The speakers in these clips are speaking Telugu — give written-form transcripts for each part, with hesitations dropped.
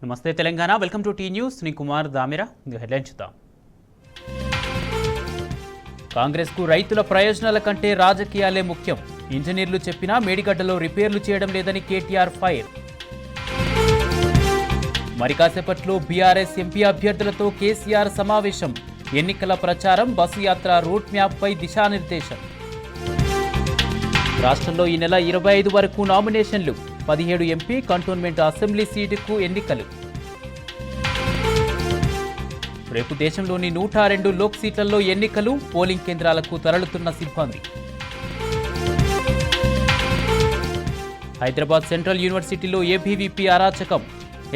నమస్తే Telangana, welcome to T news. నీ కుమార్ దామిరా. హెడ్లైన్ చూద్దాం. కాంగ్రెస్కు రైతుల ప్రయోజనాల కంటే రాజకీయాలే ముఖ్యం. ఇంజనీర్లు చెప్పినా మేడిగడ్డలో రిపేర్లు చేయడం లేదని కేటీఆర్ ఫైర్. మరి కాసేపట్లో బీఆర్ఎస్ ఎంపీ అభ్యర్థులతో కేసీఆర్ సమావేశం. ఎన్నికల ప్రచారం, బస్సు యాత్ర రూట్ మ్యాప్పై దిశానిర్దేశం. రాష్ట్రంలో ఈ నెల 25 వరకు నామినేషన్లు. 17 ఎంపీ కంటోన్మెంట్ అసెంబ్లీ సీటుకు ఎన్నికలు. రేపు దేశంలోని 102 లోక్ సీట్లలో ఎన్నికలు. పోలింగ్ కేంద్రాలకు తరలుతున్న సిబ్బంది. హైదరాబాద్ సెంట్రల్ యూనివర్సిటీలో ఏబీవీపీ అరాచకం.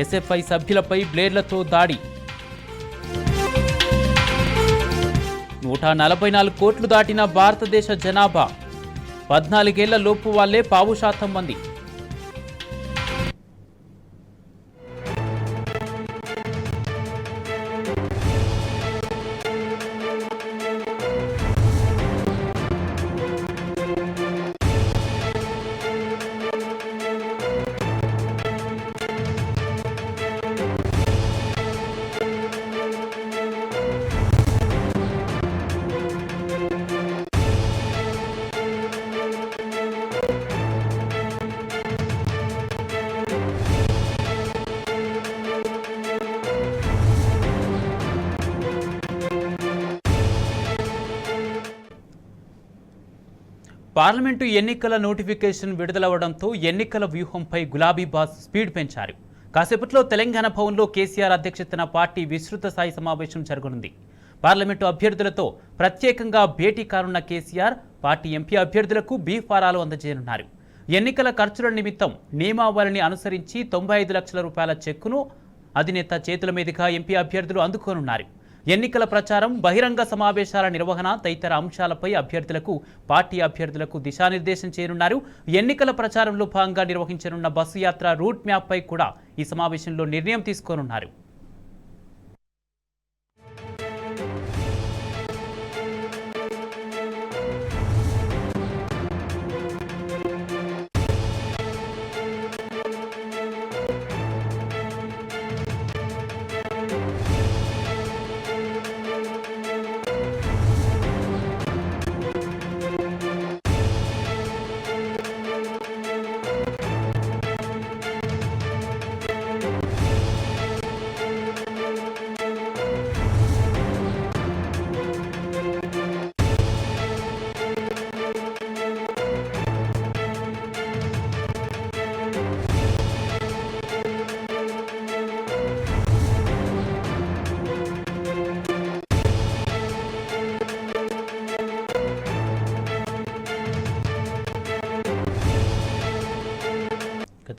ఎస్ఎఫ్ఐ సభ్యులపై బ్లేడ్లతో దాడి. 144 కోట్లు దాటిన భారతదేశ జనాభా. 14 ఏళ్ల లోపు వాళ్లే 5% మంది. పార్లమెంటు ఎన్నికల నోటిఫికేషన్ విడుదలవడంతో ఎన్నికల వ్యూహంపై గులాబీ బాస్ స్పీడ్ పెంచారు. కాసేపట్లో తెలంగాణ భవన్లో కేసీఆర్ అధ్యక్షతన పార్టీ విస్తృత స్థాయి సమావేశం జరగనుంది. పార్లమెంటు అభ్యర్థులతో ప్రత్యేకంగా భేటీ కానున్న కేసీఆర్ పార్టీ ఎంపీ అభ్యర్థులకు బీఫారాలు అందజేయనున్నారు. ఎన్నికల ఖర్చుల నిమిత్తం నియమావళిని అనుసరించి 95 లక్షల రూపాయల చెక్కును అధినేత చేతుల మీదుగా ఎంపీ అభ్యర్థులు అందుకోనున్నారు. ఎన్నికల ప్రచారం, బహిరంగ సమావేశాల నిర్వహణ తదితర అంశాలపై పార్టీ అభ్యర్థులకు దిశానిర్దేశం చేయనున్నారు. ఎన్నికల ప్రచారంలో భాగంగా నిర్వహించనున్న బస్సు యాత్ర రూట్ మ్యాప్పై కూడా ఈ సమావేశంలో నిర్ణయం తీసుకోనున్నారు.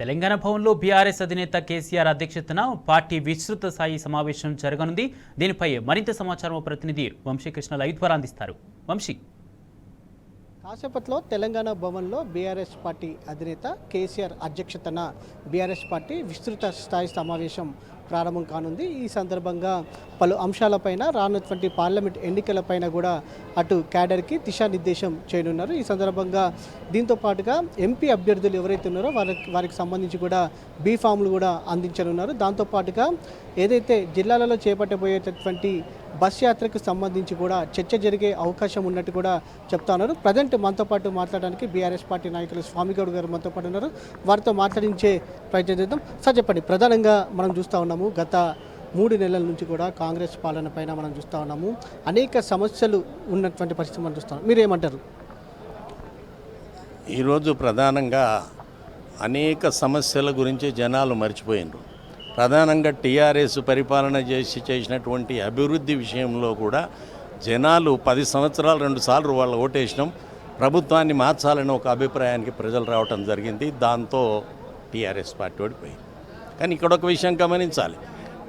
తెలంగాణ భవన్లో బీఆర్ఎస్ అధినేత కేసీఆర్ అధ్యక్షతన పార్టీ విస్తృత స్థాయి సమావేశం జరగనుంది. దీనిపై మరింత సమాచారం ప్రతినిధి వంశీకృష్ణ లైవ్ ద్వారా అందిస్తారు. వంశీ, కాసేపట్లో తెలంగాణ భవన్లో బీఆర్ఎస్ పార్టీ అధినేత కేసీఆర్ అధ్యక్షతన బీఆర్ఎస్ పార్టీ విస్తృత స్థాయి సమావేశం ప్రారంభం కానుంది. ఈ సందర్భంగా పలు అంశాలపైన, రానున్నటువంటి పార్లమెంట్ ఎన్నికలపైన కూడా అటు క్యాడర్కి దిశానిర్దేశం చేయనున్నారు. ఈ సందర్భంగా దీంతో పాటుగా ఎంపీ అభ్యర్థులు ఎవరైతే ఉన్నారో వారికి సంబంధించి కూడా బీఫామ్లు కూడా అందించనున్నారు. దాంతోపాటుగా ఏదైతే జిల్లాలలో చేపట్టబోయేటటువంటి బస్ యాత్రకు సంబంధించి కూడా చర్చ జరిగే అవకాశం ఉన్నట్టు కూడా చెప్తా ఉన్నారు. ప్రజెంట్ మనతో పాటు మాట్లాడడానికి బీఆర్ఎస్ పార్టీ నాయకులు స్వామిగౌడ్ గారు మనతో పాటు ఉన్నారు. వారితో మాట్లాడించే ప్రయత్నం చేద్దాం. సార్ చెప్పండి, ప్రధానంగా మనం చూస్తూ ఉన్నాము గత 3 నెలల నుంచి కూడా కాంగ్రెస్ పాలన పైన మనం చూస్తూ ఉన్నాము. అనేక సమస్యలు ఉన్నటువంటి పరిస్థితి మనం చూస్తాం. మీరేమంటారు? ఈరోజు ప్రధానంగా అనేక సమస్యల గురించి జనాలు మర్చిపోయినారు. ప్రధానంగా టీఆర్ఎస్ పరిపాలన చేసినటువంటి అభివృద్ధి విషయంలో కూడా జనాలు 10 సంవత్సరాలు 2 సార్లు వాళ్ళు ఓటేసినాం, ప్రభుత్వాన్ని మార్చాలని ఒక అభిప్రాయానికి ప్రజలు రావటం జరిగింది. దాంతో టీఆర్ఎస్ పార్టీ ఓడిపోయింది. కానీ ఇక్కడ ఒక విషయం గమనించాలి.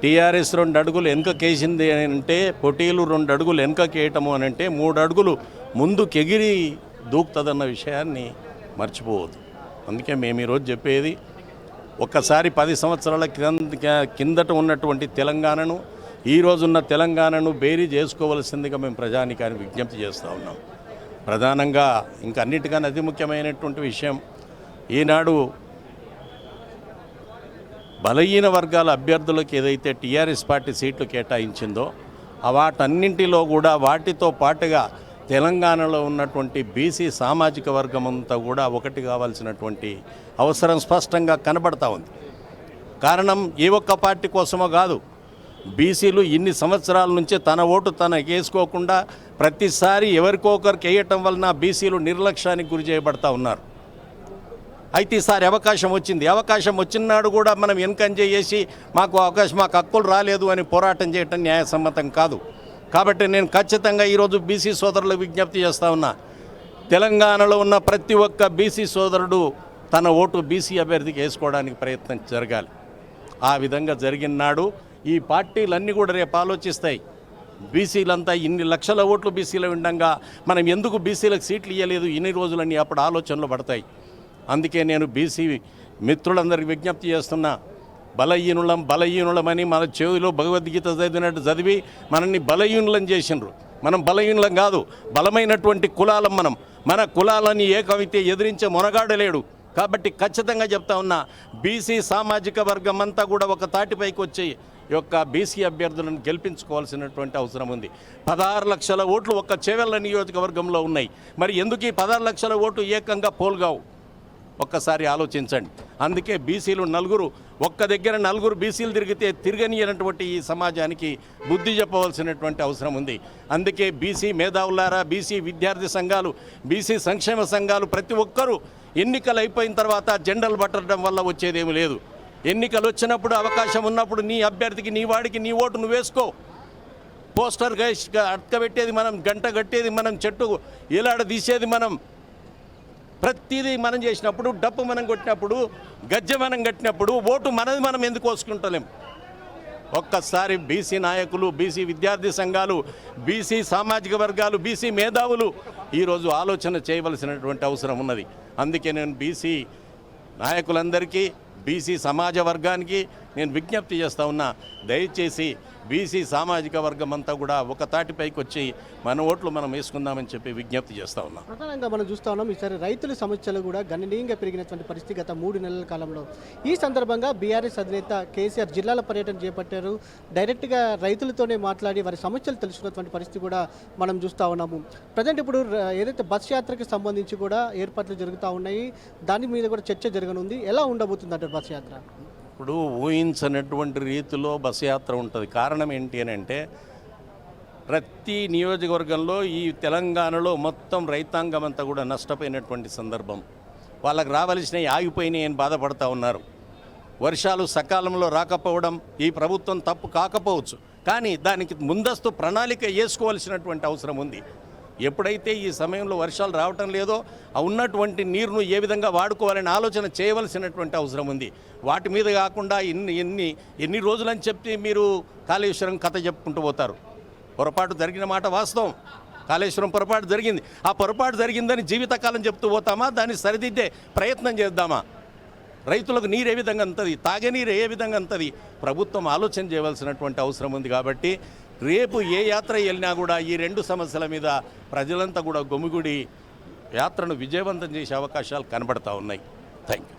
టీఆర్ఎస్ 2 అడుగులు వెనుకకేసింది అని అంటే, పోటీలు 2 అడుగులు వెనుకకేయటము అని అంటే 3 అడుగులు ముందుకెగిరి దూకుతుందన్న విషయాన్ని మర్చిపోవద్దు. అందుకే మేము ఈరోజు చెప్పేది, ఒక్కసారి 10 సంవత్సరాల కిందట ఉన్నటువంటి తెలంగాణను, ఈరోజున్న తెలంగాణను బేరీ చేసుకోవలసిందిగా మేము ప్రజానికాన్ని విజ్ఞప్తి చేస్తూ ఉన్నాం. ప్రధానంగా ఇంకా అన్నిటికన్నా అతి ముఖ్యమైనటువంటి విషయం, ఈనాడు బలహీన వర్గాల అభ్యర్థులకు ఏదైతే టీఆర్ఎస్ పార్టీ సీట్లు కేటాయించిందో వాటన్నింటిలో కూడా వాటితో పాటుగా తెలంగాణలో ఉన్నటువంటి బీసీ సామాజిక వర్గం అంతా కూడా ఒకటి కావాల్సినటువంటి అవసరం స్పష్టంగా కనబడతా ఉంది. కారణం ఏ ఒక్క పార్టీ కోసమో కాదు, బీసీలు ఇన్ని సంవత్సరాల నుంచి తన ఓటు తనకు వేసుకోకుండా ప్రతిసారి ఎవరికొకరికి వేయటం వలన బీసీలు నిర్లక్ష్యానికి గురి చేయబడతా ఉన్నారు. అయితే ఈసారి అవకాశం వచ్చింది. అవకాశం వచ్చినాడు కూడా మనం వెనకంజ చేసి మాకు హక్కులు రాలేదు అని పోరాటం చేయటం న్యాయసమ్మతం కాదు. కాబట్టి నేను ఖచ్చితంగా ఈరోజు బీసీ సోదరులకు విజ్ఞప్తి చేస్తూ ఉన్నా, తెలంగాణలో ఉన్న ప్రతి ఒక్క బీసీ సోదరుడు తన ఓటు బీసీ అభ్యర్థికి వేసుకోవడానికి ప్రయత్నం జరగాలి. ఆ విధంగా జరిగిన నాడు ఈ పార్టీలన్నీ కూడా రేపు ఆలోచిస్తాయి. బీసీలంతా ఇన్ని లక్షల ఓట్లు బీసీలో ఉండగా మనం ఎందుకు బీసీలకు సీట్లు ఇవ్వలేదు ఇన్ని రోజులని అప్పుడు ఆలోచనలు పడతాయి. అందుకే నేను బీసీ మిత్రులందరికీ విజ్ఞప్తి చేస్తున్నా, బలహీనులమని మన చెవిలో భగవద్గీత చదివినట్టు చదివి మనల్ని బలహీనులను చేసినారు. మనం బలహీనులం కాదు, బలమైనటువంటి కులాలం మనం. మన కులాలని ఏకమైతే ఎదిరించే మొనగాడలేడు. కాబట్టి ఖచ్చితంగా చెప్తా ఉన్నా, బీసీ సామాజిక వర్గం అంతా కూడా ఒక తాటిపైకి వచ్చి ఈ యొక్క బీసీ అభ్యర్థులను గెలిపించుకోవాల్సినటువంటి అవసరం ఉంది. 16 లక్షల ఓట్లు ఒక్క చేవెళ్ళ నియోజకవర్గంలో ఉన్నాయి. మరి ఎందుకు ఈ 16 లక్షల ఓటు ఏకంగా పోల్గావు? ఒక్కసారి ఆలోచించండి. అందుకే బీసీలు ఒక్క దగ్గర నలుగురు బీసీలు తిరిగితే తిరగనియనటువంటి ఈ సమాజానికి బుద్ధి చెప్పవలసినటువంటి అవసరం ఉంది. అందుకే బీసీ మేధావులారా, బీసీ విద్యార్థి సంఘాలు, బీసీ సంక్షేమ సంఘాలు ప్రతి ఒక్కరూ ఎన్నికలు అయిపోయిన తర్వాత జెండలు పట్టడం వల్ల వచ్చేదేమీ లేదు. ఎన్నికలు వచ్చినప్పుడు అవకాశం ఉన్నప్పుడు నీ అభ్యర్థికి, నీ వాడికి నీ ఓటు నువ్వు వేసుకో. పోస్టర్ అటకబెట్టేది మనం, గంట కట్టేది మనం, చెట్టు ఏలాడ తీసేది మనం, ప్రతిదీ మనం చేసినప్పుడు, డప్పు మనం కొట్టినప్పుడు, గజ్జె మనం కట్టినప్పుడు ఓటు మనది మనం ఎందుకు కోసుకుంటలేం? ఒక్కసారి బీసీ నాయకులు, బీసీ విద్యార్థి సంఘాలు, బీసీ సామాజిక వర్గాలు, బీసీ మేధావులు ఈరోజు ఆలోచన చేయవలసినటువంటి అవసరం ఉన్నది. అందుకే నేను బీసీ నాయకులందరికీ, బీసీ సమాజ వర్గానికి నేను విజ్ఞప్తి చేస్తూ ఉన్నా, దయచేసి బీసీ సామాజిక వర్గం అంతా కూడా ఒక తాటిపైకి వచ్చి మన ఓట్లు మనం వేసుకుందామని చెప్పి విజ్ఞప్తి చేస్తూ ఉన్నాం. ప్రధానంగా మనం చూస్తూ ఉన్నాం, ఈసారి రైతుల సమస్యలు కూడా గణనీయంగా పెరిగినటువంటి పరిస్థితి గత 3 నెలల కాలంలో. ఈ సందర్భంగా బీఆర్ఎస్ అధినేత కేసీఆర్ జిల్లాల పర్యటన చేపట్టారు. డైరెక్ట్గా రైతులతోనే మాట్లాడి వారి సమస్యలు తెలుసుకున్నటువంటి పరిస్థితి కూడా మనం చూస్తూ ఉన్నాము. ప్రజెంట్ ఇప్పుడు ఏదైతే బస్ యాత్రకి సంబంధించి కూడా ఏర్పాట్లు జరుగుతూ ఉన్నాయి, దాని మీద కూడా చర్చ జరగనుంది. ఎలా ఉండబోతుంది అంటే బస్ యాత్ర? ఇప్పుడు ఊహించినటువంటి రీతిలో బస్సు యాత్ర ఉంటుంది. కారణం ఏంటి అని అంటే, ప్రతి నియోజకవర్గంలో ఈ తెలంగాణలో మొత్తం రైతాంగం అంతా కూడా నష్టపోయినటువంటి సందర్భం. వాళ్ళకి రావాల్సినవి ఆగిపోయినాయి అని బాధపడుతూ ఉన్నారు. వర్షాలు సకాలంలో రాకపోవడం ఈ ప్రభుత్వం తప్పు కాకపోవచ్చు, కానీ దానికి ముందస్తు ప్రణాళిక వేసుకోవాల్సినటువంటి అవసరం ఉంది. ఎప్పుడైతే ఈ సమయంలో వర్షాలు రావటం లేదో ఉన్నటువంటి నీరును ఏ విధంగా వాడుకోవాలని ఆలోచన చేయవలసినటువంటి అవసరం ఉంది. వాటి మీద కాకుండా ఎన్ని రోజులని చెప్పి మీరు కాళేశ్వరం కథ చెప్పుకుంటూ పోతారు. పొరపాటు జరిగిన మాట వాస్తవం, కాళేశ్వరం పొరపాటు జరిగింది. ఆ పొరపాటు జరిగిందని జీవితకాలం చెప్తూ పోతామా? దాన్ని సరిదిద్దే ప్రయత్నం చేద్దామా? రైతులకు నీరు ఏ విధంగా అంతది, తాగే నీరు ఏ విధంగా అంతది, ప్రభుత్వం ఆలోచన చేయవలసినటువంటి అవసరం ఉంది. కాబట్టి రేపు ఏ యాత్ర వెళ్ళినా కూడా ఈ 2 సమస్యల మీద ప్రజలంతా కూడా గుమిగూడి యాత్రను విజయవంతం చేసే అవకాశాలు కనబడతా ఉన్నాయి. Thank you.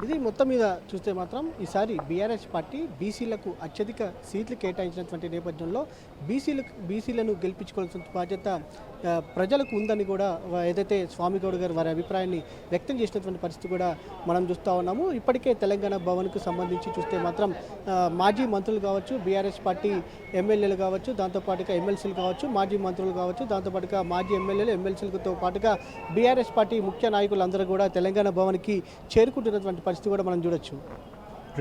ఇది మొత్తం మీద చూస్తే మాత్రం ఈసారి బీఆర్ఎస్ పార్టీ బీసీలకు అత్యధిక సీట్లు కేటాయించినటువంటి నేపథ్యంలో బీసీలను గెలిపించుకోవాల్సిన బాధ్యత ప్రజలకు ఉందని కూడా ఏదైతే స్వామిగౌడ్ గారు వారి అభిప్రాయాన్ని వ్యక్తం చేసినటువంటి పరిస్థితి కూడా మనం చూస్తూ ఉన్నాము. ఇప్పటికే తెలంగాణ భవన్కు సంబంధించి చూస్తే మాత్రం మాజీ మంత్రులు కావచ్చు, బీఆర్ఎస్ పార్టీ ఎమ్మెల్యేలు కావచ్చు, దాంతోపాటుగా ఎమ్మెల్సీలు కావచ్చు, మాజీ మంత్రులు కావచ్చు, దాంతోపాటుగా మాజీ ఎమ్మెల్యేలు, ఎమ్మెల్సీలతో పాటుగా బీఆర్ఎస్ పార్టీ ముఖ్య నాయకులందరూ కూడా తెలంగాణ భవన్కి చేరుకుంటున్నటువంటి పరిస్థితి కూడా మనం చూడొచ్చు.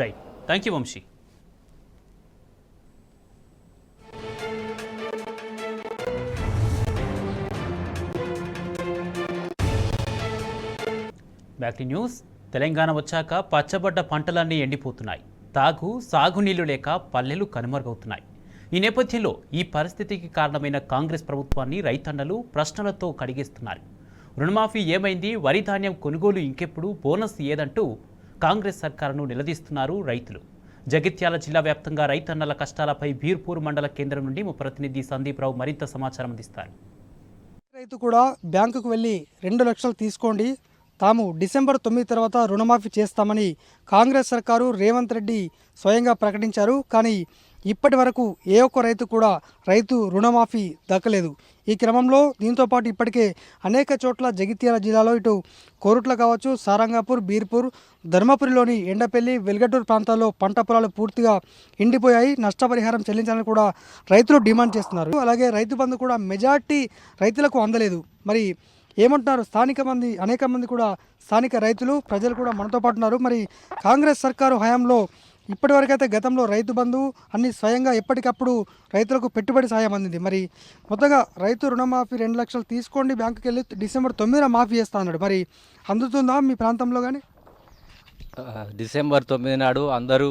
Right, thank you Vamshi. Back to news. Telangana వచ్చాక పచ్చబడ్డ పంటలన్నీ ఎండిపోతున్నాయి. సాగునీళ్లు లేక పల్లెలు కనుమరుగవుతున్నాయి. ఈ నేపథ్యంలో ఈ పరిస్థితికి కారణమైన కాంగ్రెస్ ప్రభుత్వాన్ని రైతన్నలు ప్రశ్నలతో కడిగిస్తున్నారు. రుణమాఫీ ఏమైంది, వరి ధాన్యం కొనుగోలు ఇంకెప్పుడు, బోనస్ ఏదంటూ కాంగ్రెస్ సర్కారును నిలదీస్తున్నారు రైతులు. జగిత్యాల జిల్లా వ్యాప్తంగా రైతన్నల కష్టాలపై బీర్పూర్ మండల కేంద్రం నుండి మా ప్రతినిధి సందీప్ రావు మరింత సమాచారం అందిస్తారు. రైతు కూడా బ్యాంకుకు వెళ్ళి 2 లక్షలు తీసుకోండి, తాము డిసెంబర్ 9 తర్వాత రుణమాఫీ చేస్తామని కాంగ్రెస్ సర్కారు రేవంత్ రెడ్డి స్వయంగా ప్రకటించారు. కానీ ఇప్పటి వరకు ఏ ఒక్క రైతు కూడా రైతు రుణమాఫీ దక్కలేదు. ఈ క్రమంలో దీంతో పాటు ఇప్పటికే అనేక చోట్ల జగిత్యాల జిల్లాలో ఇటు కోరుట్ల కావచ్చు, సారంగాపూర్, బీర్పూర్, ధర్మపురిలోని ఎండపల్లి, వెల్గటూరు ప్రాంతాల్లో పంట పొలాలు పూర్తిగా ఎండిపోయాయి. నష్టపరిహారం చెల్లించాలని కూడా రైతులు డిమాండ్ చేస్తున్నారు. అలాగే రైతు బంధు కూడా మెజార్టీ రైతులకు అందలేదు. మరి ఏమంటున్నారు అనేక మంది కూడా స్థానిక రైతులు, ప్రజలు కూడా మనతో పాటు ఉన్నారు. మరి కాంగ్రెస్ సర్కారు హయాంలో ఇప్పటివరకైతే గతంలో రైతు బంధు అన్ని స్వయంగా ఎప్పటికప్పుడు రైతులకు పెట్టుబడి సాయం అందింది. మరి మొత్తంగా రైతు రుణమాఫీ 2 లక్షలు తీసుకోండి బ్యాంకుకి వెళ్ళి డిసెంబర్ 9న మాఫీ చేస్తా అన్నాడు. మరి అందుతుందా మీ ప్రాంతంలో కానీ? డిసెంబర్ 9 నాడు అందరూ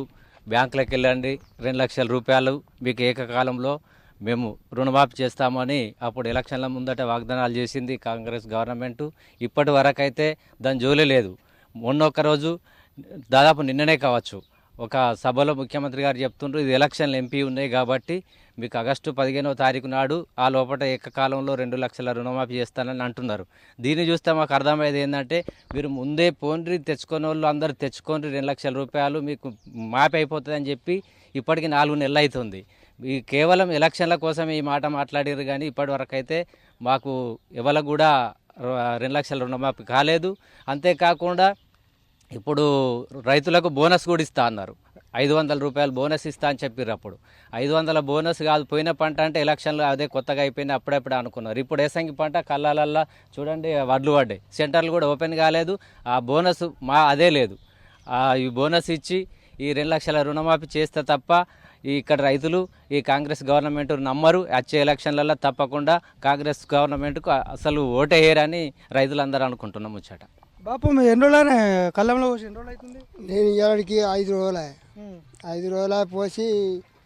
బ్యాంకులకు వెళ్ళండి, 2 లక్షల రూపాయలు మీకు ఏకకాలంలో మేము రుణమాఫీ చేస్తామని అప్పుడు ఎలక్షన్ల ముందట వాగ్దానాలు చేసింది కాంగ్రెస్ గవర్నమెంటు. ఇప్పటి వరకు అయితే దాని జోలే లేదు. మొన్న ఒక రోజు దాదాపు నిన్ననే కావచ్చు ఒక సభలో ముఖ్యమంత్రి గారు చెప్తుండ్రు, ఇది ఎలక్షన్లు ఎంపీ ఉన్నాయి కాబట్టి మీకు ఆగస్టు 15వ తారీఖు నాడు ఆ లోపల ఏకకాలంలో 2 లక్షల రుణమాఫీ చేస్తానని అంటున్నారు. దీన్ని చూస్తే మాకు అర్థమయ్యేది ఏంటంటే, మీరు ముందే పోండ్రి తెచ్చుకునే వాళ్ళు అందరూ తెచ్చుకోండి, 2 లక్షల రూపాయలు మీకు మాఫీ అయిపోతుందని చెప్పి ఇప్పటికి 4 నెలలు అవుతుంది. ఈ కేవలం ఎలక్షన్ల కోసం ఈ మాట మాట్లాడారు కానీ ఇప్పటి వరకు అయితే మాకు ఎవరికి కూడా 2 లక్షల రుణమాఫీ కాలేదు. అంతేకాకుండా ఇప్పుడు రైతులకు బోనస్ కూడా ఇస్తా అన్నారు. 500 రూపాయలు బోనస్ ఇస్తా అని చెప్పారు. అప్పుడు 500 బోనస్ కాదు, పోయిన పంట అంటే ఎలక్షన్లు అదే కొత్తగా అయిపోయింది, అప్పుడప్పుడు అనుకున్నారు. ఇప్పుడు ఏసంగి పంట కళ్ళాలల్లా చూడండి వడ్లు పడ్డాయి, సెంటర్లు కూడా ఓపెన్ కాలేదు, ఆ బోనస్ అదే లేదు. ఈ బోనస్ ఇచ్చి ఈ 2 లక్షల రుణమాఫీ చేస్తే తప్ప ఇక్కడ రైతులు ఈ కాంగ్రెస్ గవర్నమెంట్ నమ్మరు. వచ్చే ఎలక్షన్లలో తప్పకుండా కాంగ్రెస్ గవర్నమెంట్కు అసలు ఓటేయరని రైతులందరూ అనుకుంటున్నాం. ముచ్చట బాపు మీ ఎన్ని రోజులనే కళ్ళంలో పోసి ఎన్ని రోజులు అవుతుంది? నేను ఇవాళకి 5 రోజులే 5 రోజుల పోసి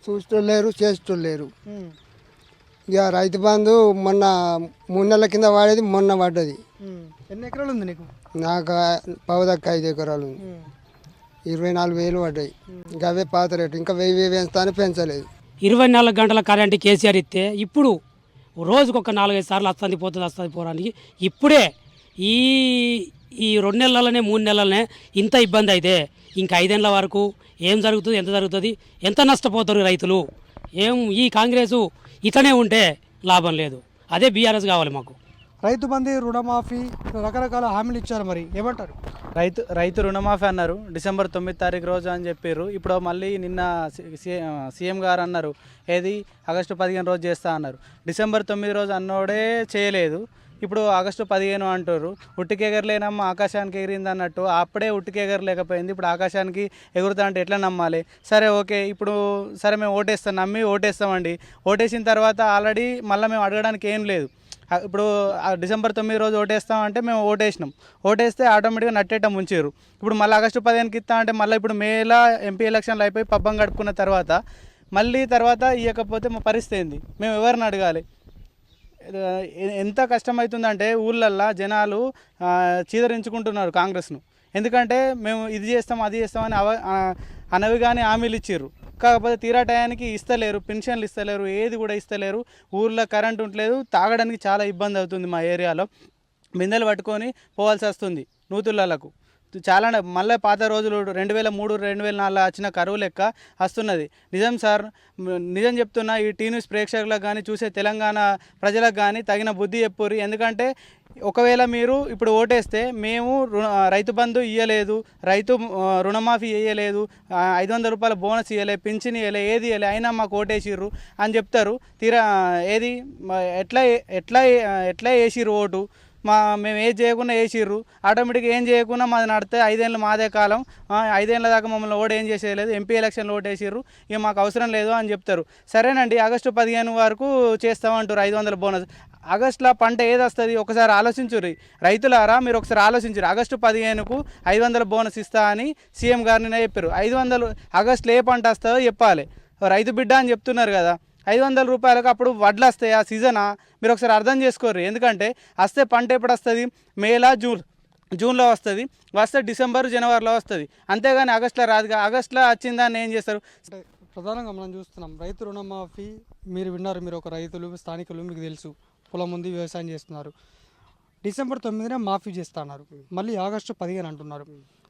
చూస్తలేరు, చేస్తలేరు. ఇక రైతు బంధు మొన్న 3 నెలల కింద వాడేది మొన్న పడ్డది. ఎన్ని ఎకరాలు ఉంది నీకు? నాకు పవదక్క 5 ఎకరాలు ఉంది. 24,000 పడ్డాయి. ఇంకా అవే పాత రేటు, ఇంకా 1000 వేస్తాను పెంచలేదు. 24 గంటల కరెంట్ కేసీఆర్ ఇస్తే ఇప్పుడు రోజుకొక 4-5 సార్లు వస్తుంది పోవడానికి ఇప్పుడే ఈ 2 నెలలనే 3 నెలలనే ఇంత ఇబ్బంది అయితే ఇంకా 5 ఏళ్ళ వరకు ఏం జరుగుతుంది, ఎంత జరుగుతుంది, ఎంత నష్టపోతారు రైతులు? ఈ కాంగ్రెసు ఇట్లనే ఉంటే లాభం లేదు. అదే బీఆర్ఎస్ కావాలి మాకు. రైతు బంధు, రుణమాఫీ రకరకాల హామీలు ఇచ్చారు. మరి ఏమంటారు? రైతు రుణమాఫీ అన్నారు డిసెంబర్ 9 తారీఖు రోజు అని చెప్పారు. ఇప్పుడు మళ్ళీ నిన్న సీఎం గారు అన్నారు ఏది ఆగస్టు 15 రోజు చేస్తా అన్నారు. డిసెంబర్ 9 రోజు అన్నోడే చేయలేదు. ఇప్పుడు ఆగస్టు 15 అంటారు. ఉట్టికెగరలేనమ్మ ఆకాశానికి ఎగిరింది అన్నట్టు అప్పుడే ఉట్టికెగరలేకపోయింది, ఇప్పుడు ఆకాశానికి ఎగురుతా అంటే ఎట్లా నమ్మాలి? సరే ఓకే, ఇప్పుడు సరే మేము ఓటేస్తాం, నమ్మి ఓటేస్తామండి. ఓటేసిన తర్వాత ఆల్రెడీ మళ్ళీ మేము అడగడానికి ఏం లేదు. ఇప్పుడు డిసెంబర్ 9 రోజు ఓటేస్తామంటే మేము ఓటేస్తే ఆటోమేటిక్గా నట్టేట ముంచారు. ఇప్పుడు మళ్ళీ ఆగస్టు 15కి ఇస్తా అంటే మళ్ళీ ఇప్పుడు మేలో ఎంపీ ఎలక్షన్లు అయిపోయి పబ్బం గడుపుకున్న తర్వాత మళ్ళీ ఇవ్వకపోతే మా పరిస్థితి ఏంది? మేము ఎవరిని అడగాలి? ఎంత కష్టమవుతుందంటే ఊళ్ళల్లో జనాలు చీదరించుకుంటున్నారు కాంగ్రెస్ను. ఎందుకంటే మేము ఇది చేస్తాం అది చేస్తామని అనవి కానీ హామీలు ఇచ్చారు. కాకపోతే తీరా టయానికి ఇస్తలేరు, పెన్షన్లు ఇస్తలేరు, ఏది కూడా ఇస్తలేరు. ఊళ్ళో కరెంట్ ఉండలేదు, తాగడానికి చాలా ఇబ్బంది అవుతుంది. మా ఏరియాలో బిందెలు పట్టుకొని పోవాల్సి వస్తుంది నూతులకు. చాలా మళ్ళీ పాత రోజులు 2003, 2004 వచ్చిన కరువు లెక్క వస్తున్నది. నిజం సార్, నిజం చెప్తున్నా. ఈ టీ న్యూస్ ప్రేక్షకులకు కానీ చూసే తెలంగాణ ప్రజలకు కానీ తగిన బుద్ధి చెప్పుర్రి. ఎందుకంటే ఒకవేళ మీరు ఇప్పుడు ఓటేస్తే మేము రైతు బంధు ఇవ్వలేదు, రైతు రుణమాఫీ ఇవ్వలేదు, 500 రూపాయల బోనస్ ఇవ్వలే, పింఛన్ ఇవ్వలే, ఏది ఇవ్వలే, అయినా మాకు ఓటేసిర్రు అని చెప్తారు. తీరా ఏది ఎట్లా వేసిర్రు ఓటు? మేము ఏది చేయకుండా వేసిర్రు. ఆటోమేటిక్గా ఏం చేయకుండా మాది నడితే 5 ఏళ్ళు మాదే కాలం, 5 ఏళ్ళ దాకా మమ్మల్ని ఓటు ఏం చేసేయలేదు, ఎంపీ ఎలక్షన్లో ఓటేసిర్రు, ఇక మాకు అవసరం లేదు అని చెప్తారు. సరేనండి, ఆగస్టు 15 వరకు చేస్తామంటారు 500 బోనస్. ఆగస్టులో పంట ఏది వస్తుంది ఒకసారి ఆలోచించుర్రి రైతులారా. మీరు ఒకసారి ఆలోచించుర్రి. ఆగస్టు 15కు 500 బోనస్ ఇస్తా అని సీఎం గారినే చెప్పారు. 500 ఆగస్టులో ఏ పంట వస్తుందో చెప్పాలి. రైతు బిడ్డ అని చెప్తున్నారు కదా. 500 రూపాయలకు అప్పుడు వడ్లు వస్తాయి, ఆ సీజనా? మీరు ఒకసారి అర్థం చేసుకోర్రి. ఎందుకంటే వస్తే పంట ఎప్పుడు వస్తుంది? మేలా జూన్లో వస్తుంది, వస్తే డిసెంబర్ జనవరిలో వస్తుంది. అంతేగాని ఆగస్టులో రాదుగా. ఆగస్టులో వచ్చిందాన్ని ఏం చేస్తారు? ప్రధానంగా మనం చూస్తున్నాం రైతు రుణమాఫీ. మీరు విన్నారు, మీరు ఒక రైతులు, స్థానికులు, మీకు తెలుసు, పొలం ఉంది, వ్యవసాయం చేస్తున్నారు. డిసెంబర్ 9న మాఫీ చేస్తా అన్నారు, మళ్ళీ ఆగస్టు 15 అంటున్నారు,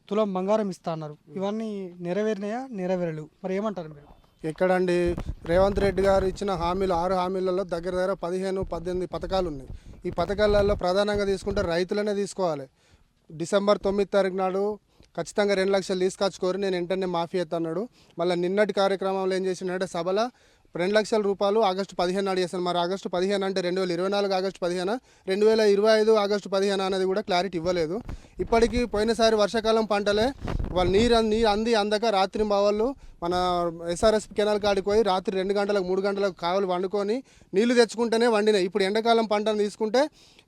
తులం బంగారం ఇస్తా అన్నారు. ఇవన్నీ నెరవేరినాయా? నెరవేరలేవు. మరి ఏమంటారు మీరు? ఎక్కడండి, రేవంత్ రెడ్డి గారు ఇచ్చిన హామీలు 6 హామీలలో దగ్గర 15-18 పథకాలు ఉన్నాయి. ఈ పథకాలలో ప్రధానంగా తీసుకుంటే రైతులనే తీసుకోవాలి. డిసెంబర్ 9 తారీఖు నాడు ఖచ్చితంగా 2 లక్షలు తీసుకొచ్చుకోరు, నేను వెంటనే మాఫీ ఎత్తన్నాడు. మళ్ళీ నిన్నటి కార్యక్రమంలో ఏం చేసిందంటే సభలో 2 లక్షల రూపాయలు ఆగస్టు 15 నాడు చేస్తాను. మరి ఆగస్టు 15 అంటే 2024 ఆగస్టు 15, 2025 ఆగస్టు 15 అనేది కూడా క్లారిటీ ఇవ్వలేదు. ఇప్పటికీ పోయినసారి వర్షాకాలం పంటలే వాళ్ళు నీరు అందక రాత్రి బావాళ్ళు మన ఎస్ఆర్ఎస్ కెనాల్ కాడికి పోయి రాత్రి 2 గంటలకు 3 గంటలకు కావాలి వండుకొని నీళ్లు తెచ్చుకుంటేనే వండినాయి. ఇప్పుడు ఎండాకాలం పంటను తీసుకుంటే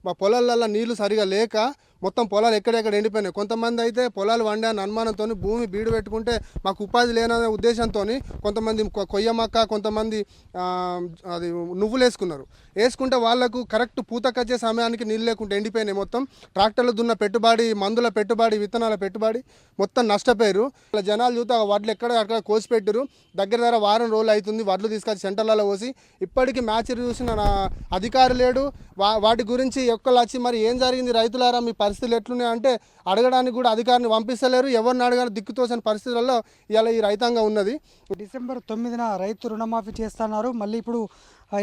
మా పొలాలలో నీళ్లు సరిగా లేక మొత్తం పొలాలు ఎక్కడెక్కడ ఎండిపోయినాయి. కొంతమంది అయితే పొలాలు వండాలని అనుమానంతో భూమి బీడు పెట్టుకుంటే మాకు ఉపాధి లేననే ఉద్దేశంతో కొంతమంది కొయ్యమక్క, కొంతమంది అది నువ్వులు వేసుకుంటే వాళ్ళకు కరెక్ట్ పూతకొచ్చే సమయానికి నీళ్ళు లేకుంటే ఎండిపోయినాయి. మొత్తం ట్రాక్టర్లు దున్న పెట్టుబడి, మందుల పెట్టుబడి, విత్తనాల పెట్టుబడి మొత్తం నష్టపోయారు. జనాలు చూస్తే వడ్లు అక్కడ కోసి పెట్టారు. దగ్గర వారం రోజులు అవుతుంది వడ్లు తీసుకొచ్చి సెంటర్లలో పోసి. ఇప్పటికీ మ్యాచ్ చూసిన అధికారి లేడు. వాటి గురించి ఒక్కళ్ళు వచ్చి మరి ఏం జరిగింది రైతులారా, మీ పరిస్థితులు ఎట్లున్నాయి అంటే అడగడానికి కూడా అధికారిని పంపిస్తలేరు. ఎవరిని అడగాలని దిక్కుతోసిన పరిస్థితులలో ఇలా ఈ రైతాంగం ఉన్నది. డిసెంబర్ 9న రైతు రుణమాఫీ చేస్తున్నారు. మళ్ళీ ఇప్పుడు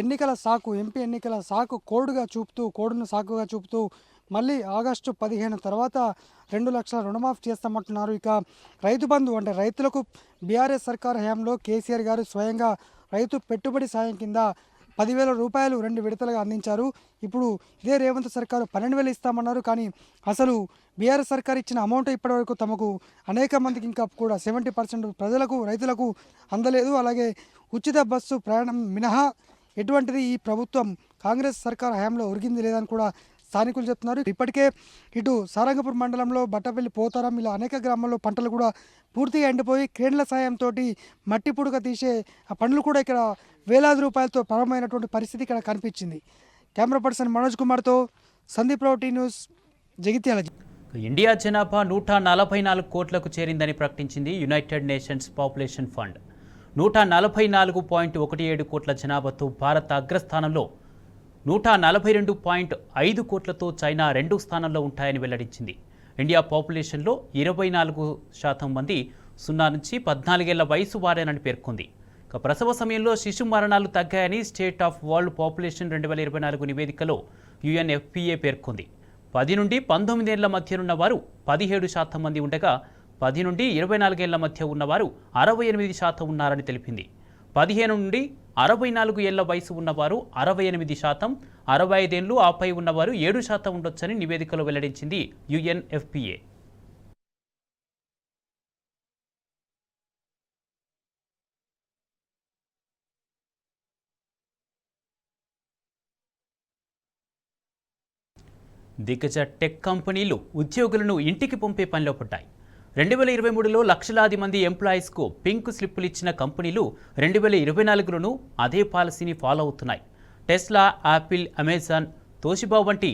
ఎన్నికల సాకు, ఎంపీ ఎన్నికల సాకు కోడును సాకుగా చూపుతూ మళ్ళీ ఆగస్టు 15 తర్వాత 2 లక్షల రుణమాఫీ చేస్తామంటున్నారు. ఇక రైతు బంధు అంటే రైతులకు బీఆర్ఎస్ సర్కార్ హయాంలో కేసీఆర్ గారు స్వయంగా రైతు పెట్టుబడి సాయం కింద 10,000 రూపాయలు 2 విడతలుగా అందించారు. ఇప్పుడు ఇదే రేవంత్ సర్కారు 12,000 ఇస్తామన్నారు. కానీ అసలు బీఆర్ఎస్ సర్కార్ ఇచ్చిన అమౌంట్ ఇప్పటివరకు తమకు అనేక మందికి ఇంకా కూడా 70% ప్రజలకు, రైతులకు అందలేదు. అలాగే ఉచిత బస్సు ప్రయాణం మినహా ఎటువంటిది ఈ ప్రభుత్వం కాంగ్రెస్ సర్కార్ హయాంలో ఒరిగింది లేదని కూడా స్థానికులు చెప్తున్నారు. ఇప్పటికే ఇటు సారంగపూర్ మండలంలో బట్టపల్లి, పోతారం ఇలా అనేక గ్రామాల్లో పంటలు కూడా పూర్తిగా ఎండిపోయి క్రేన్ల సాయంతో మట్టి పుడక తీసే ఆ పనులు కూడా ఇక్కడ వేలాది రూపాయలతో ప్రారంభమైనటువంటి పరిస్థితి ఇక్కడ కనిపించింది. కెమెరా పర్సన్ మనోజ్ కుమార్తో సందీప్ రావు, టీ న్యూస్, జగిత్యాల. ఇండియా జనాభా 144 కోట్లకు చేరిందని ప్రకటించింది యునైటెడ్ నేషన్స్ పాపులేషన్ ఫండ్. 144.17 కోట్ల జనాభాతో భారత్ అగ్రస్థానంలో, 142.5 కోట్లతో చైనా 2వ స్థానంలో ఉంటాయని వెల్లడించింది. ఇండియా పాపులేషన్లో 24% మంది 0 నుంచి 14 ఏళ్ల వయసు వారేనని పేర్కొంది. ప్రసవ సమయంలో శిశు మరణాలు తగ్గాయని స్టేట్ ఆఫ్ వరల్డ్ పాపులేషన్ 2024 నివేదికలో UNFPA పేర్కొంది. 10 నుండి 19 ఏళ్ల మధ్యనున్న వారు 17% మంది ఉండగా 10 నుండి 24 ఏళ్ల మధ్య ఉన్నవారు 68% ఉన్నారని తెలిపింది. 15 నుండి 64 ఏళ్ల వయసు ఉన్నవారు 68%, 65 ఏళ్లు ఆపై ఉన్నవారు 7% ఉండొచ్చని నివేదికలో వెల్లడించింది UNFPA. దిగ్గజ టెక్ కంపెనీలు ఉద్యోగులను ఇంటికి పంపే పనిలో పడ్డాయి. 2023లో లక్షలాది మంది ఎంప్లాయీస్కు పింక్ స్లిప్పులు ఇచ్చిన కంపెనీలు 2024లోనూ అదే పాలసీని ఫాలో అవుతున్నాయి. టెస్లా, యాపిల్, అమెజాన్, తోషిబా వంటి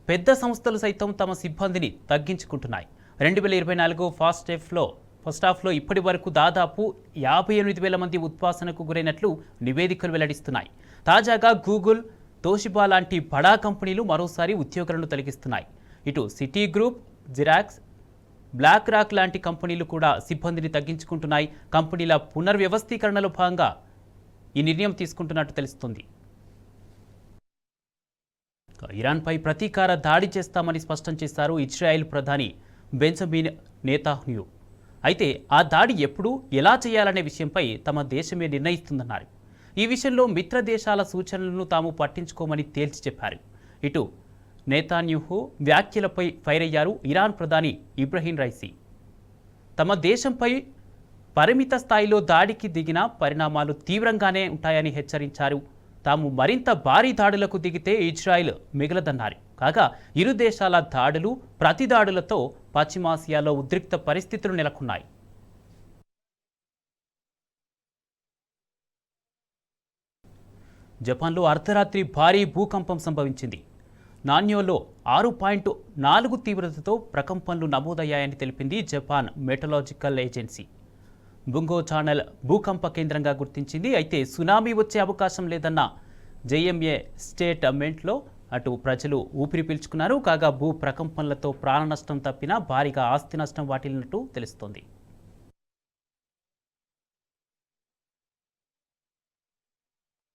పెద్ద సంస్థలు సైతం తమ సిబ్బందిని తగ్గించుకుంటున్నాయి. 2024 ఫస్ట్ హాఫ్లో ఇప్పటి వరకు దాదాపు 58,000 మంది ఉద్వాసనకు గురైనట్లు నివేదికలు వెల్లడిస్తున్నాయి. తాజాగా గూగుల్, తోషిబా లాంటి బడా కంపెనీలు మరోసారి ఉద్యోగులను తొలగిస్తున్నాయి. ఇటు Citi Group, Xerox, Black Rock లాంటి కంపెనీలు కూడా సిబ్బందిని తగ్గించుకుంటున్నాయి. కంపెనీల పునర్వ్యవస్థీకరణలో భాగంగా ఈ నిర్ణయం తీసుకుంటున్నట్టు తెలుస్తుంది. ఇరాన్పై ప్రతీకార దాడి చేస్తామని స్పష్టం చేశారు ఇజ్రాయెల్ ప్రధాని బెంజమిన్ నెతన్యాహు. అయితే ఆ దాడి ఎప్పుడు, ఎలా చేయాలనే విషయంపై తమ దేశమే నిర్ణయిస్తుందన్నారు. ఈ విషయంలో మిత్ర దేశాల సూచనలను తాము పట్టించుకోమని తేల్చి చెప్పారు. ఇటు నెతన్యాహు వ్యాఖ్యలపై ఫైర్ అయ్యారు ఇరాన్ ప్రధాని ఇబ్రహీం రైసీ. తమ దేశంపై పరిమిత స్థాయిలో దాడికి దిగిన పరిణామాలు తీవ్రంగానే ఉంటాయని హెచ్చరించారు. తాము మరింత భారీ దాడులకు దిగితే ఇజ్రాయెల్ మిగలదన్నారు. కాగా ఇరు దేశాల దాడులు, ప్రతిదాడులతో పశ్చిమాసియాలో ఉద్రిక్త పరిస్థితులు నెలకొన్నాయి. జపాన్లో అర్ధరాత్రి భారీ భూకంపం సంభవించింది. నాన్యోలో 6.4 తీవ్రతతో ప్రకంపనలు నమోదయ్యాయని తెలిపింది జపాన్ మెటలాజికల్ ఏజెన్సీ. బుంగో ఛానల్ భూకంప కేంద్రంగా గుర్తించింది. అయితే సునామీ వచ్చే అవకాశం లేదన్న JMA స్టేట్మెంట్లో అటు ప్రజలు ఊపిరి పీల్చుకున్నారు. కాగా భూ ప్రకంపనలతో ప్రాణ నష్టం తప్పినా భారీగా ఆస్తి నష్టం వాటిల్లినట్టు తెలుస్తోంది.